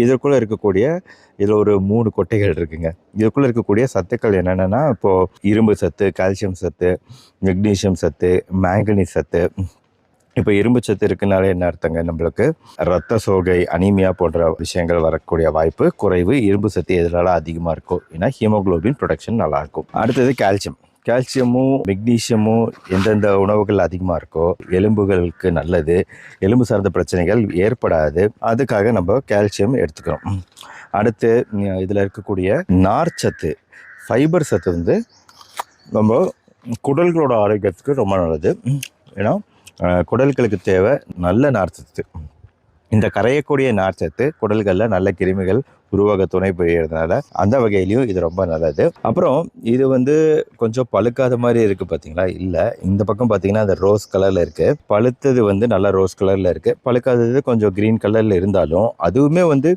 இதற்குள்ளே இருக்கக்கூடிய இதில் ஒரு 3 கொட்டைகள் இருக்குங்க. இதுக்குள்ளே இருக்கக்கூடிய சத்துக்கள் என்னென்னா, இப்போது இரும்பு சத்து, கால்சியம் சத்து, மெக்னீசியம் சத்து, மேங்கனீஸ் சத்து. இப்போ இரும்பு சத்து இருக்குனாலே என்ன அர்த்தங்க, நம்மளுக்கு ரத்த சோகை, அனீமியா போன்ற விஷயங்கள் வரக்கூடிய வாய்ப்பு குறைவு. இரும்பு சத்து எதனால அதிகமாக இருக்கும், ஏன்னா ஹீமோகுளோபின் ப்ரொடக்ஷன் நல்லாயிருக்கும். அடுத்தது கால்சியம். கால்சியமும் மெக்னீஷியமும் எந்தெந்த உணவுகள் அதிகமாக இருக்கோ எலும்புகளுக்கு நல்லது, எலும்பு சார்ந்த பிரச்சனைகள் ஏற்படாது. அதுக்காக நம்ம கால்சியம் எடுத்துக்கிறோம். அடுத்து இதில் இருக்கக்கூடிய நார்ச்சத்து, ஃபைபர் சத்து வந்து நம்ம குடல்களோட ஆரோக்கியத்துக்கு ரொம்ப நல்லது. ஏன்னா குடல்களுக்கு தேவை நல்ல நார்ச்சத்து. இந்த கரையக்கூடிய நார்ச்சத்து குடல்களில் நல்ல கிருமிகள் உருவாக துணை புரியறதுனால அந்த வகையிலையும் இது ரொம்ப நல்லது. அப்புறம் இது வந்து கொஞ்சம் பழுக்காத மாதிரி இருக்குது பார்த்தீங்களா? இல்லை, இந்த பக்கம் பார்த்தீங்கன்னா அது ரோஸ் கலரில் இருக்குது. பழுத்தது வந்து நல்லா ரோஸ் கலரில் இருக்குது, பழுக்காதது கொஞ்சம் க்ரீன் கலரில் இருந்தாலும் அதுவுமே வந்து